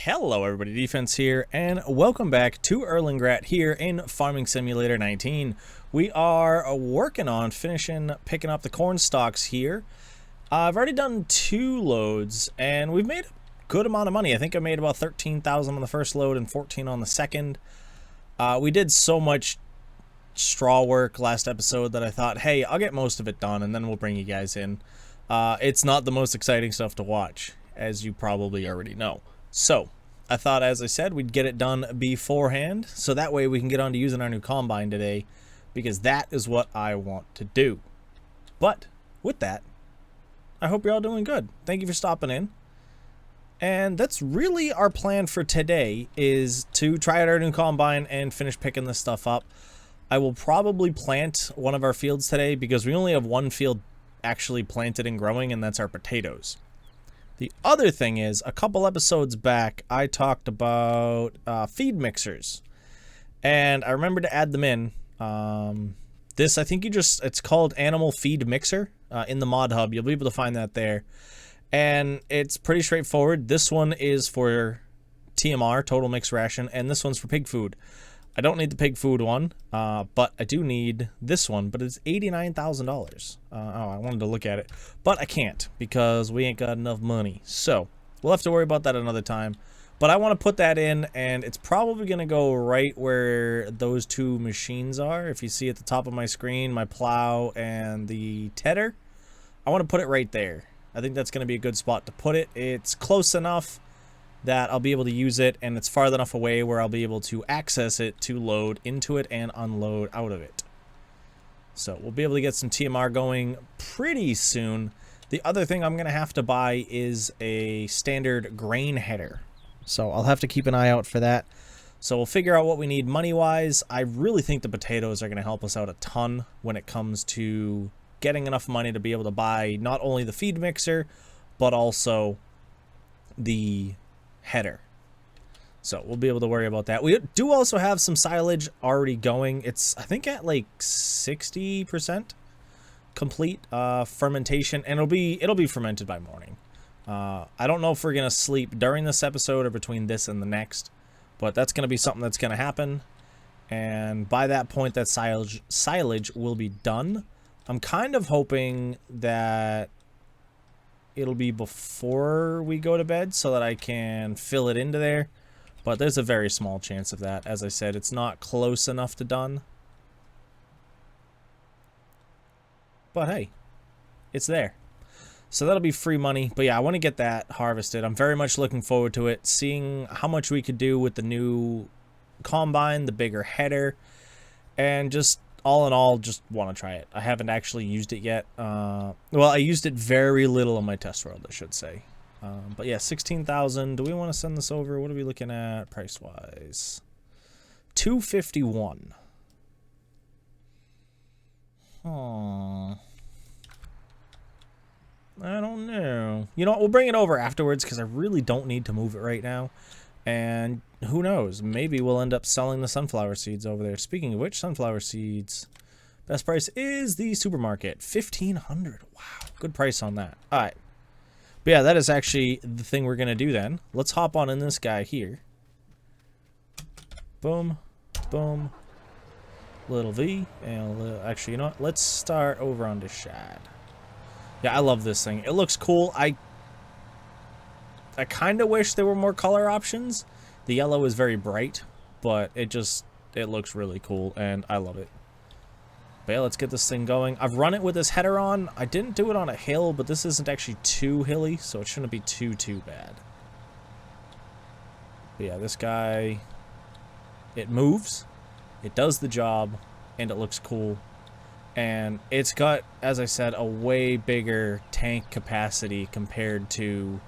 Hello everybody, Defense here, and welcome back to Erlengrat here in Farming Simulator 19. We are working on picking up the corn stalks here. I've already done 2 loads, and we've made a good amount of money. I think I made about 13,000 on the first load and 14 on the second. We did so much straw work last episode that I thought, hey, I'll get most of it done, and then we'll bring you guys in. It's not the most exciting stuff to watch, as you probably already know. So, I thought, as I said, we'd get it done beforehand, so that way we can get on to using our new combine today, because that is what I want to do. But, with that, I hope you're all doing good. Thank you for stopping in. And that's really our plan for today, is to try out our new combine and finish picking this stuff up. I will probably plant one of our fields today, because we only have one field actually planted and growing, and that's our potatoes. The other thing is, a couple episodes back, I talked about feed mixers, and I remember to add them in. This, I think it's called Animal Feed Mixer in the mod hub. You'll be able to find that there, and it's pretty straightforward. This one is for TMR, Total Mixed Ration, and this one's for pig food. I don't need the pig food one, but I do need this one, but it's $89,000. Oh, I wanted to look at it, but I can't because we ain't got enough money. So we'll have to worry about that another time. But I want to put that in, and it's probably going to go right where those 2 machines are. If you see at the top of my screen, my plow and the tedder, I want to put it right there. I think that's going to be a good spot to put it. It's close enough that I'll be able to use it, and it's far enough away where I'll be able to access it to load into it and unload out of it. So we'll be able to get some TMR going pretty soon. The other thing I'm going to have to buy is a standard grain header. So I'll have to keep an eye out for that. So we'll figure out what we need money-wise. I really think the potatoes are going to help us out a ton when it comes to getting enough money to be able to buy not only the feed mixer, but also the header. So we'll be able to worry about that. We do also have some silage already going. It's, I think, at like 60% complete fermentation, and it'll be fermented by morning. I don't know if we're gonna sleep during this episode or between this and the next, but that's gonna be something that's gonna happen, and by that point that silage will be done. I'm kind of hoping that it'll be before we go to bed so that I can fill it into there, but there's a very small chance of that. As I said, it's not close enough to done, but hey, it's there, so that'll be free money. But yeah, I want to get that harvested. I'm very much looking forward to it, seeing how much we could do with the new combine, the bigger header, and just all in all, just want to try it. I haven't actually used it yet. Well, I used it very little on my test world, I should say. But yeah, 16,000. Do we want to send this over? What are we looking at price-wise? 251. I don't know. You know what? We'll bring it over afterwards because I really don't need to move it right now. And who knows? Maybe we'll end up selling the sunflower seeds over there. Speaking of which, sunflower seeds, best price is the supermarket, 1,500. Wow, good price on that. All right, but yeah, that is actually the thing we're gonna do then. Let's hop on in this guy here. Boom, boom, little V, and actually, you know what? Let's start over on this side. Yeah, I love this thing. It looks cool. I kind of wish there were more color options. The yellow is very bright, but it looks really cool, and I love it. But yeah, let's get this thing going. I've run it with this header on. I didn't do it on a hill, but this isn't actually too hilly, so it shouldn't be too bad. But yeah, this guy, it moves, it does the job, and it looks cool. And it's got, as I said, a way bigger tank capacity compared to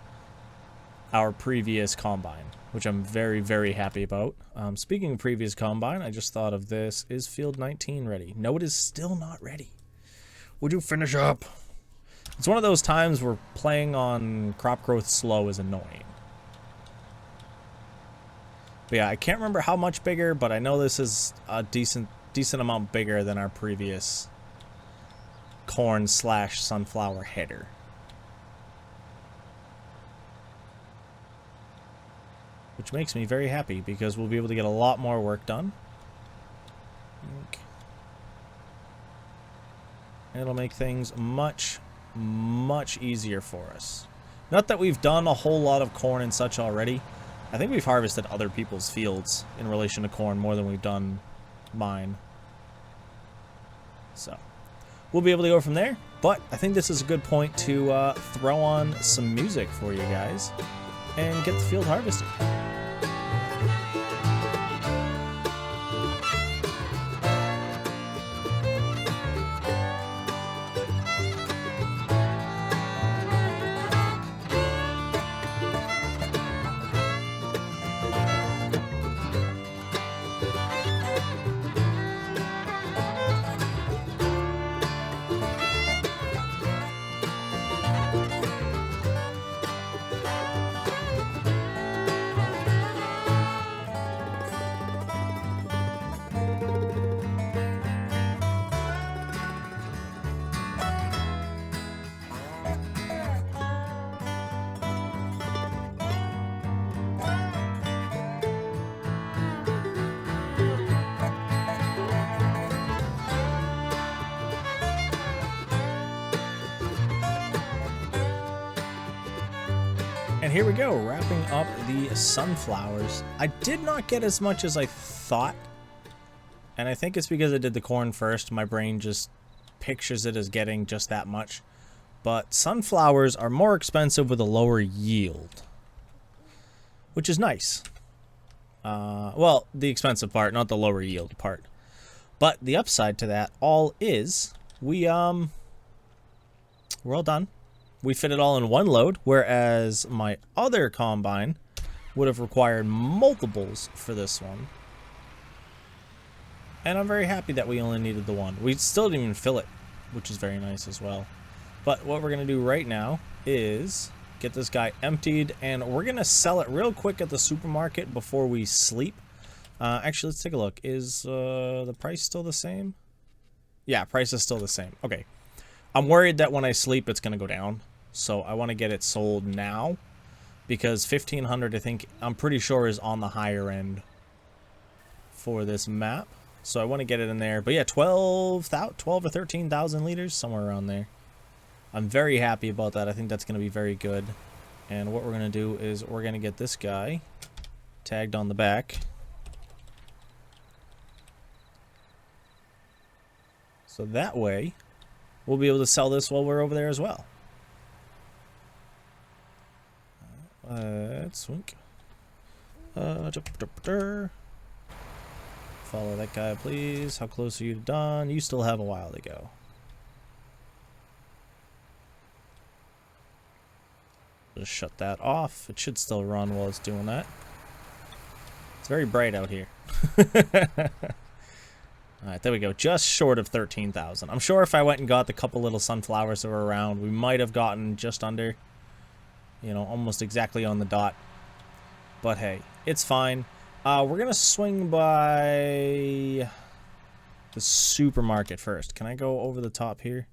our previous combine, which I'm very, very happy about. Speaking of previous combine, I just thought of this. Is field 19 ready? No, it is still not ready. Would you finish up? It's one of those times where playing on crop growth slow is annoying. But yeah, I can't remember how much bigger, but I know this is a decent amount bigger than our previous corn/sunflower header. which makes me very happy because we'll be able to get a lot more work done. It'll make things much, much easier for us. Not that we've done a whole lot of corn and such already. I think we've harvested other people's fields in relation to corn more than we've done mine. So, we'll be able to go from there. But I think this is a good point to throw on some music for you guys and get the field harvested. And here we go, wrapping up the sunflowers. I did not get as much as I thought. And I think it's because I did the corn first. My brain just pictures it as getting just that much. But sunflowers are more expensive with a lower yield, which is nice. Well, the expensive part, not the lower yield part. But the upside to that all is we're all done. We fit it all in one load, whereas my other combine would have required multiples for this one. And I'm very happy that we only needed the one. We still didn't even fill it, which is very nice as well. But what we're going to do right now is get this guy emptied, and we're going to sell it real quick at the supermarket before we sleep. Actually, let's take a look. Is the price still the same? Yeah, price is still the same. Okay. I'm worried that when I sleep, it's going to go down. So I want to get it sold now because 1,500, I think, I'm pretty sure is on the higher end for this map. So I want to get it in there. But yeah, 12 or 13,000 liters, somewhere around there. I'm very happy about that. I think that's going to be very good. And what we're going to do is we're going to get this guy tagged on the back. So that way, we'll be able to sell this while we're over there as well. Let's swink. Follow that guy, please. How close are you to done? You still have a while to go. Just shut that off. It should still run while it's doing that. It's very bright out here. Alright, there we go. Just short of 13,000. I'm sure if I went and got the couple little sunflowers that were around, we might have gotten just under, you know, almost exactly on the dot. But hey, it's fine. We're going to swing by the supermarket first. Can I go over the top here?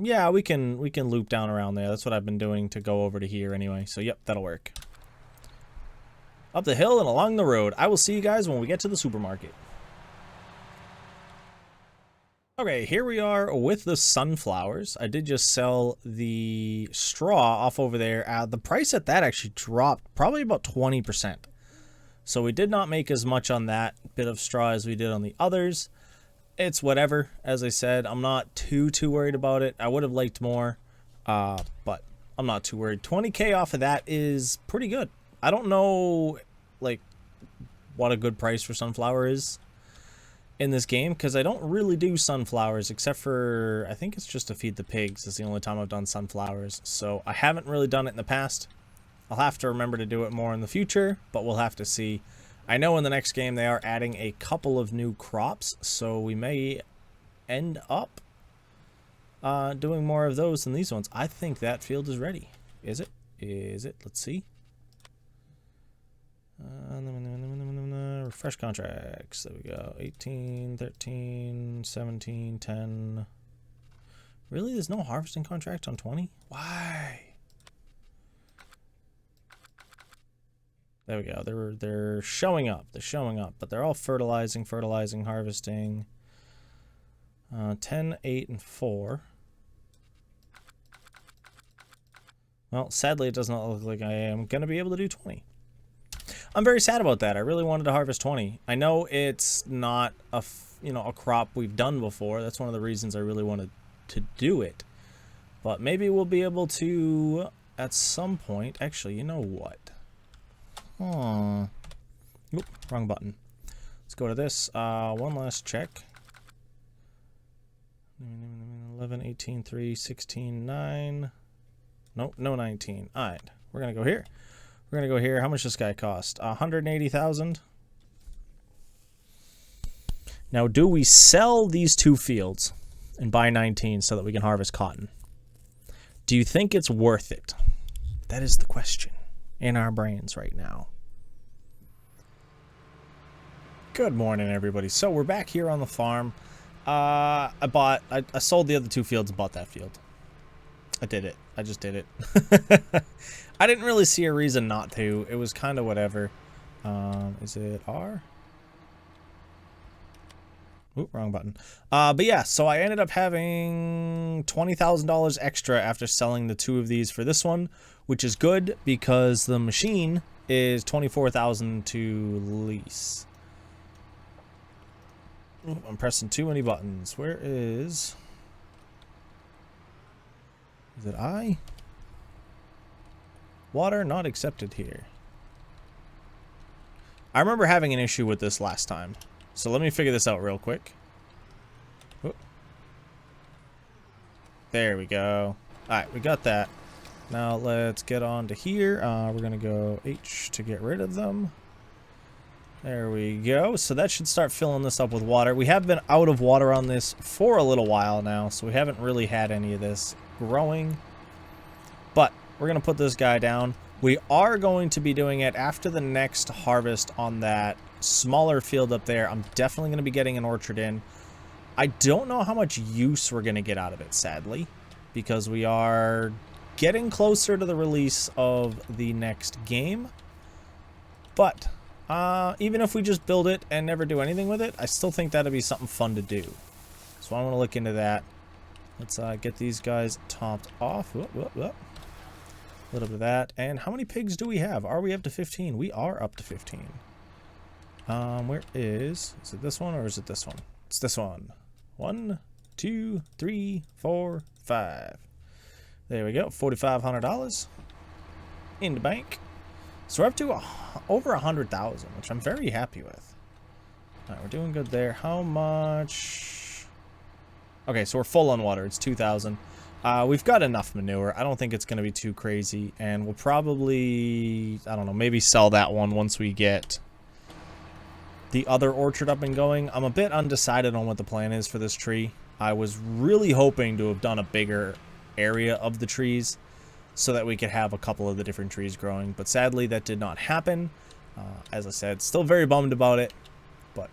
Yeah, we can loop down around there. That's what I've been doing to go over to here anyway. So, yep, that'll work. Up the hill and along the road. I will see you guys when we get to the supermarket. Okay, here we are with the sunflowers. I did just sell the straw off over there. The price at that actually dropped probably about 20%. So we did not make as much on that bit of straw as we did on the others. It's whatever. As I said, I'm not too worried about it. I would have liked more, but I'm not too worried. 20K off of that is pretty good. I don't know, like, what a good price for sunflower is in this game, because I don't really do sunflowers, except for, I think it's just to feed the pigs. It's the only time I've done sunflowers, so I haven't really done it in the past. I'll have to remember to do it more in the future, but we'll have to see. I know in the next game they are adding a couple of new crops, so we may end up doing more of those than these ones. I think that field is ready. Is it? Is it? Let's see. Refresh contracts. There we go. 18, 13, 17, 10. Really? There's no harvesting contract on 20? Why? There we go. They're showing up. They're showing up, but they're all fertilizing, harvesting. 10, 8, and 4. Well, sadly, it does not look like I am going to be able to do 20. I'm very sad about that. I really wanted to harvest 20. I know it's not a crop we've done before. That's one of the reasons I really wanted to do it. But maybe we'll be able to at some point. Actually, you know what? Oop, wrong button. Let's go to this. One last check. 11, 18, 3, 16, 9. Nope, no 19. All right, we're going to go here. We're going to go here. How much does this guy cost? 180,000. Now, do we sell these 2 fields and buy 19 so that we can harvest cotton? Do you think it's worth it? That is the question in our brains right now. Good morning, everybody. So we're back here on the farm. I sold the other 2 fields and bought that field. I did it. I just did it. I didn't really see a reason not to. It was kind of whatever. Is it R? Oop, wrong button. But yeah, so I ended up having $20,000 extra after selling the 2 of these for this one, which is good because the machine is $24,000 to lease. Oop, I'm pressing too many buttons. Where is it I? Water not accepted here. I remember having an issue with this last time. So let me figure this out real quick. Whoop. There we go. Alright, we got that. Now let's get on to here. We're going to go H to get rid of them. There we go. So that should start filling this up with water. We have been out of water on this for a little while now, so we haven't really had any of this growing. But we're going to put this guy down. We are going to be doing it after the next harvest on that smaller field up there. I'm definitely going to be getting an orchard in. I don't know how much use we're going to get out of it, sadly, because we are getting closer to the release of the next game. But even if we just build it and never do anything with it, I still think that'd be something fun to do. So I want to look into that. Let's get these guys topped off. Whoop, whoop, whoop. A little bit of that. And how many pigs do we have? Are we up to 15? We are up to 15. Where is it this one or is it this one? It's this one. 1, 2, 3, 4, 5. There we go. $4,500 in the bank. So we're up to over 100,000, which I'm very happy with. All right, we're doing good there. How much? Okay, so we're full on water. It's 2,000. We've got enough manure. I don't think it's going to be too crazy, and we'll probably, I don't know, maybe sell that one once we get the other orchard up and going. I'm a bit undecided on what the plan is for this tree. I was really hoping to have done a bigger area of the trees so that we could have a couple of the different trees growing, but sadly that did not happen. As I said, still very bummed about it, but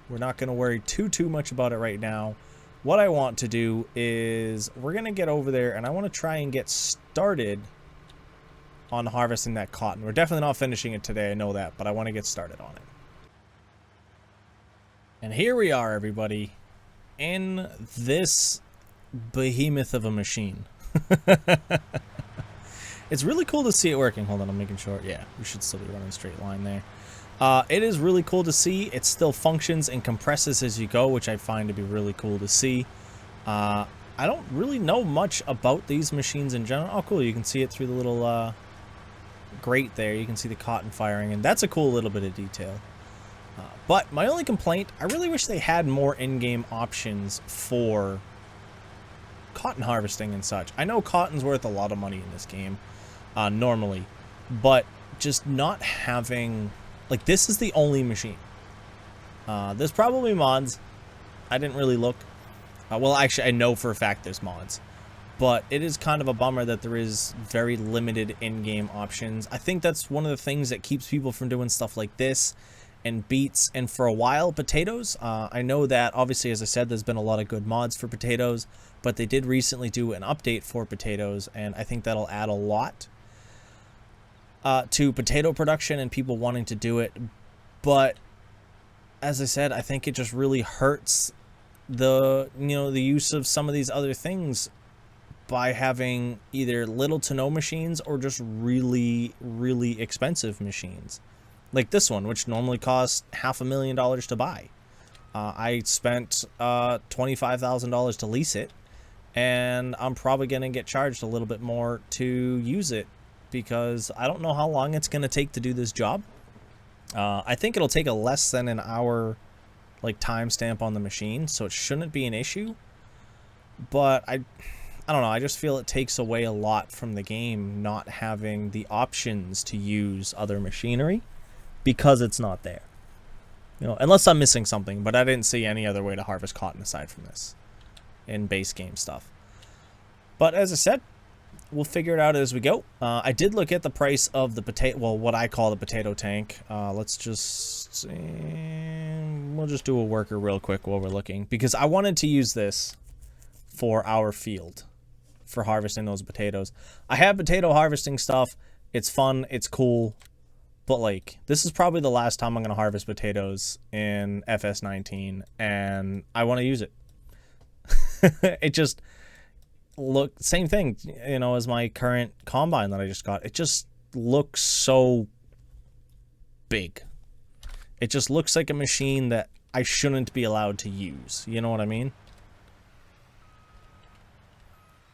we're not going to worry too much about it right now. What I want to do is we're going to get over there and I want to try and get started on harvesting that cotton. We're definitely not finishing it today, I know that, but I want to get started on it. And here we are, everybody, in this behemoth of a machine. It's really cool to see it working. Hold on, I'm making sure. Yeah, we should still be running a straight line there. It is really cool to see. It still functions and compresses as you go, which I find to be really cool to see. I don't really know much about these machines in general. Oh, cool. You can see it through the little grate there. You can see the cotton firing, and that's a cool little bit of detail. But my only complaint, I really wish they had more in-game options for cotton harvesting and such. I know cotton's worth a lot of money in this game, normally, but just not having... Like, this is the only machine. There's probably mods. I didn't really look. Well, actually, I know for a fact there's mods. But it is kind of a bummer that there is very limited in-game options. I think that's one of the things that keeps people from doing stuff like this and beets. And for a while, potatoes. I know that, obviously, as I said, there's been a lot of good mods for potatoes. But they did recently do an update for potatoes. And I think that'll add a lot. to potato production and people wanting to do it. But as I said, I think it just really hurts the use of some of these other things by having either little to no machines or just really, really expensive machines. Like this one, which normally costs $500,000 to buy. I spent $25,000 to lease it, and I'm probably going to get charged a little bit more to use it because I don't know how long it's going to take to do this job. I think it'll take a less than an hour like timestamp on the machine, so it shouldn't be an issue. But I don't know, I just feel it takes away a lot from the game not having the options to use other machinery because it's not there. Unless I'm missing something, but I didn't see any other way to harvest cotton aside from this in base game stuff. But as I said, we'll figure it out as we go. I did look at the price of the potato, well, what I call the potato tank. Let's just, we'll just do a worker real quick while we're looking, because I wanted to use this for our field for harvesting those potatoes. I have potato harvesting stuff. It's fun. It's cool. But like, this is probably the last time I'm going to harvest potatoes in FS19, and I want to use it. It just same thing, as my current combine that I just got. It just looks so big. It just looks like a machine that I shouldn't be allowed to use. You know what I mean?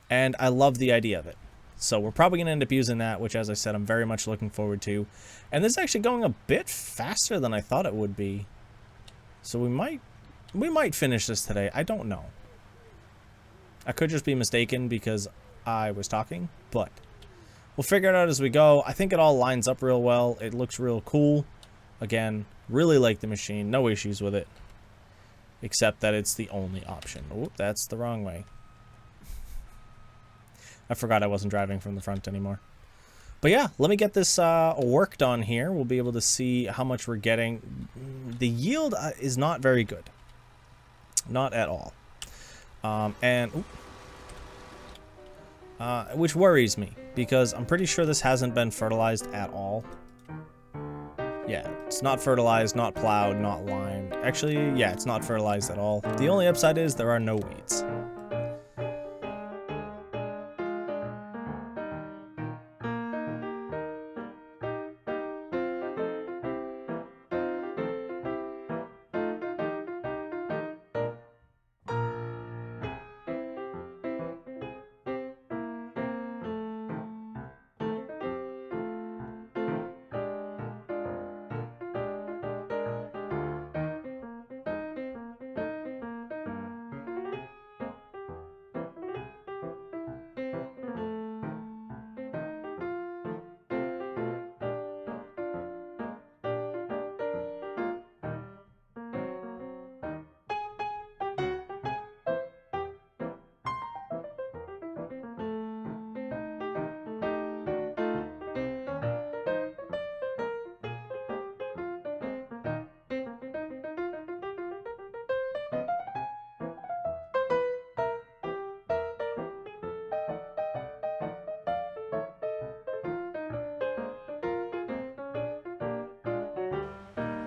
And I love the idea of it. So we're probably going to end up using that, which, as I said, I'm very much looking forward to. And this is actually going a bit faster than I thought it would be. So we might finish this today. I don't know. I could just be mistaken because I was talking, but we'll figure it out as we go. I think it all lines up real well. It looks real cool. Again, really like the machine. No issues with it. Except that it's the only option. Oh, that's the wrong way. I forgot I wasn't driving from the front anymore. But yeah, let me get this worked on here. We'll be able to see how much we're getting. The yield is not very good. Not at all. Which worries me, because I'm pretty sure this hasn't been fertilized at all. Yeah, it's not fertilized, not plowed, not limed. Actually, yeah, it's not fertilized at all. The only upside is there are no weeds.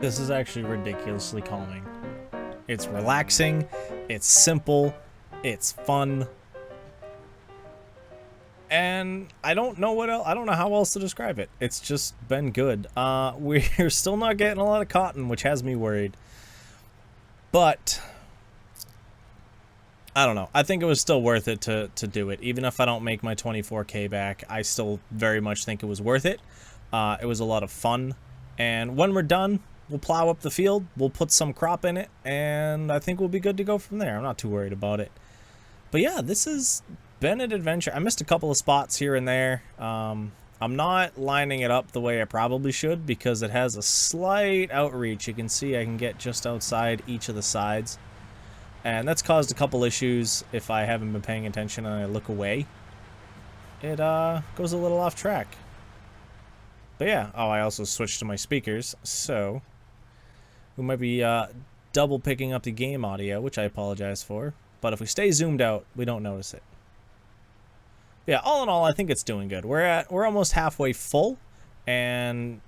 This is actually ridiculously calming. It's relaxing, it's simple, it's fun, and I don't know what else, I don't know how else to describe it. It's just been good. We're still not getting a lot of cotton, which has me worried, but I don't know. I think it was still worth it to do it. Even if I don't make my 24K back, I still very much think it was worth it. It was a lot of fun, and when we're done, we'll plow up the field, we'll put some crop in it, and I think we'll be good to go from there. I'm not too worried about it. But yeah, this has been an adventure. I missed a couple of spots here and there. I'm not lining it up the way I probably should because it has a slight outreach. You can see I can get just outside each of the sides. And that's caused a couple issues if I haven't been paying attention and I look away. It goes a little off track. But yeah, oh, I also switched to my speakers, so we might be double picking up the game audio, which I apologize for. But if we stay zoomed out, we don't notice it. Yeah, all in all, I think it's doing good. We're almost halfway full, And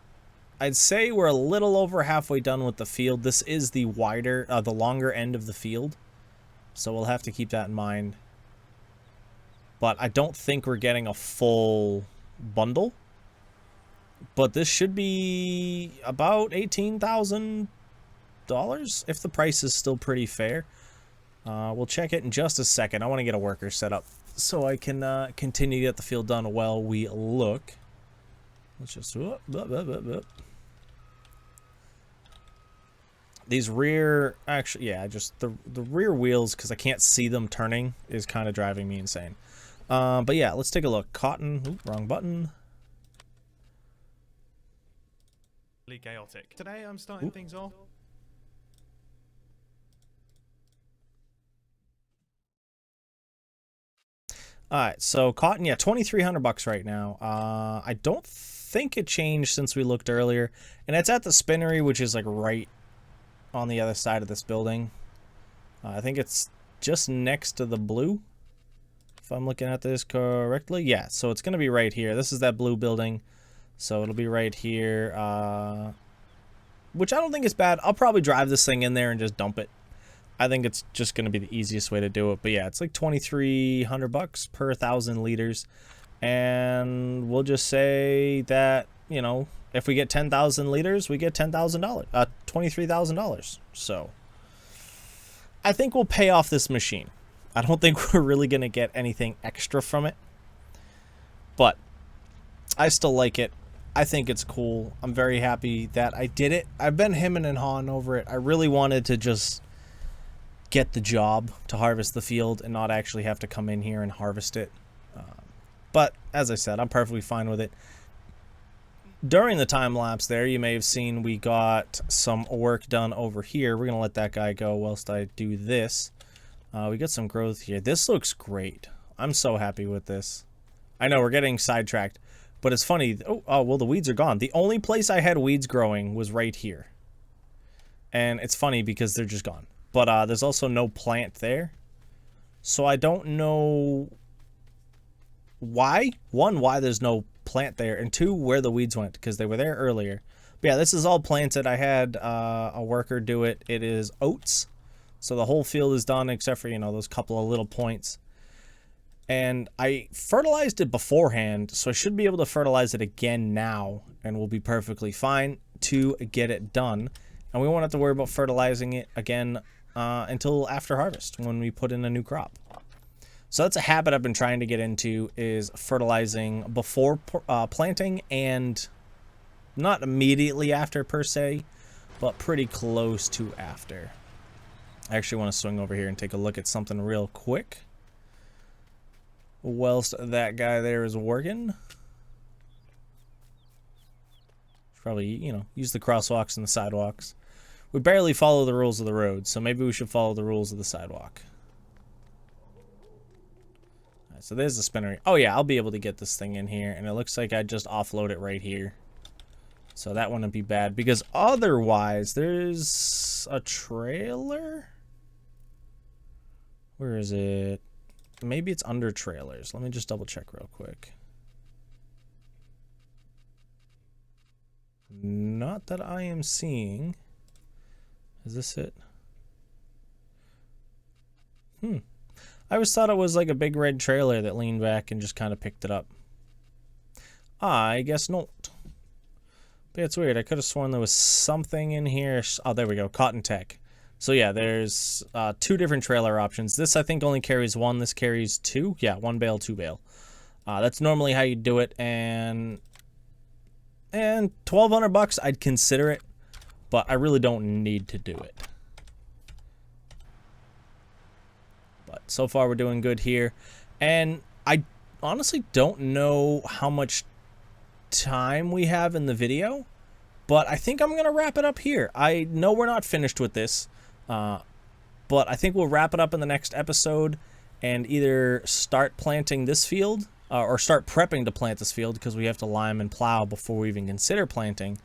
I'd say we're a little over halfway done with the field. This is the wider, the longer end of the field, so we'll have to keep that in mind. But I don't think we're getting a full bundle. But this should be about $18,000 if the price is still pretty fair. We'll check it in just a second. I want to get a worker set up so I can continue to get the field done while we look. Let's just these rear, actually, yeah, just the rear wheels, because I can't see them turning, is kind of driving me insane. But yeah, let's take a look. Cotton, ooh, wrong button. Chaotic. Today I'm starting things off. Alright, so cotton, yeah, $2,300 right now. I don't think it changed since we looked earlier. And it's at the spinnery, which is like right on the other side of this building. I think it's just next to the blue, if I'm looking at this correctly. Yeah, so it's going to be right here. This is that blue building, so it'll be right here, which I don't think is bad. I'll probably drive this thing in there and just dump it. I think it's just going to be the easiest way to do it. But yeah, it's like $2,300 per 1,000 liters. And we'll just say that, you know, if we get 10,000 liters, we get $10,000, $23,000. So I think we'll pay off this machine. I don't think we're really going to get anything extra from it, but I still like it. I think it's cool. I'm very happy that I did it. I've been hemming and hawing over it. I really wanted to just get the job to harvest the field and not actually have to come in here and harvest it. But as I said, I'm perfectly fine with it. During the time lapse there, you may have seen we got some work done over here. We're going to let that guy go whilst I do this. We got some growth here. This looks great. I'm so happy with this. I know we're getting sidetracked, but it's funny. Oh, well, the weeds are gone. The only place I had weeds growing was right here. And it's funny because they're just gone. But there's also no plant there. So I don't know why. One, why there's no plant there, and two, where the weeds went, because they were there earlier. But yeah, this is all planted. I had a worker do it. It is oats. So the whole field is done except for, you know, those couple of little points. And I fertilized it beforehand, so I should be able to fertilize it again now, and we'll be perfectly fine to get it done. And we won't have to worry about fertilizing it again until after harvest, when we put in a new crop. So that's a habit I've been trying to get into, is fertilizing before planting, and not immediately after per se, but pretty close to after. I actually want to swing over here and take a look at something real quick whilst that guy there is working. Probably, you know, use the crosswalks and the sidewalks. We barely follow the rules of the road, so maybe we should follow the rules of the sidewalk. All right, so there's the spinnery. Oh yeah, I'll be able to get this thing in here, and it looks like I just offload it right here. So that wouldn't be bad, because otherwise there's a trailer? Where is it? Maybe it's under trailers. Let me just double check real quick. Not that I am seeing. Is this it? I always thought it was like a big red trailer that leaned back and just kind of picked it up. I guess not. But it's weird. I could have sworn there was something in here. Oh, there we go. Cotton Tech. So yeah, there's two different trailer options. This I think only carries one. This carries two. Yeah, one bale, two bale. That's normally how you do it. And $1,200, I'd consider it, but I really don't need to do it. But so far we're doing good here, and I honestly don't know how much time we have in the video, but I think I'm gonna wrap it up here. I know we're not finished with this, but I think we'll wrap it up in the next episode and either start planting this field or start prepping to plant this field, because we have to lime and plow before we even consider planting,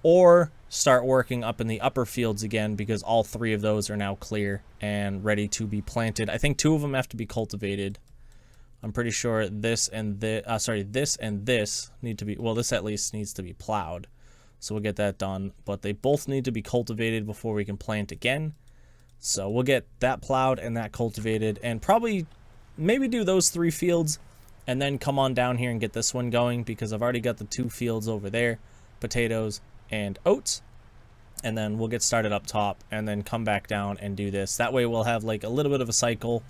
or start working up in the upper fields again, because all three of those are now clear and ready to be planted. I think two of them have to be cultivated, I'm pretty sure this and this need to be, well, this at least needs to be plowed. So we'll get that done, but they both need to be cultivated before we can plant again. So we'll get that plowed and that cultivated, and probably maybe do those 3 fields and then come on down here and get this one going, because I've already got the 2 fields over there, potatoes and oats. And then we'll get started up top and then come back down and do this. That way we'll have like a little bit of a cycle.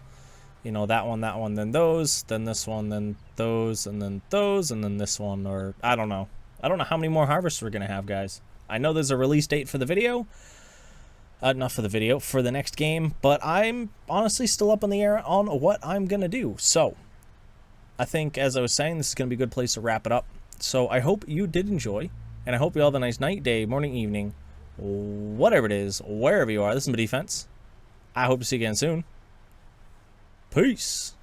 You know, that one, then those, then this one, then those, and then those, and then this one, or I don't know. I don't know how many more harvests we're going to have, guys. I know there's a release date for the video. Not for the video, for the next game. But I'm honestly still up in the air on what I'm going to do. So, I think, as I was saying, this is going to be a good place to wrap it up. So, I hope you did enjoy. And I hope you all have a nice night, day, morning, evening, whatever it is, wherever you are. This is my defense. I hope to see you again soon. Peace.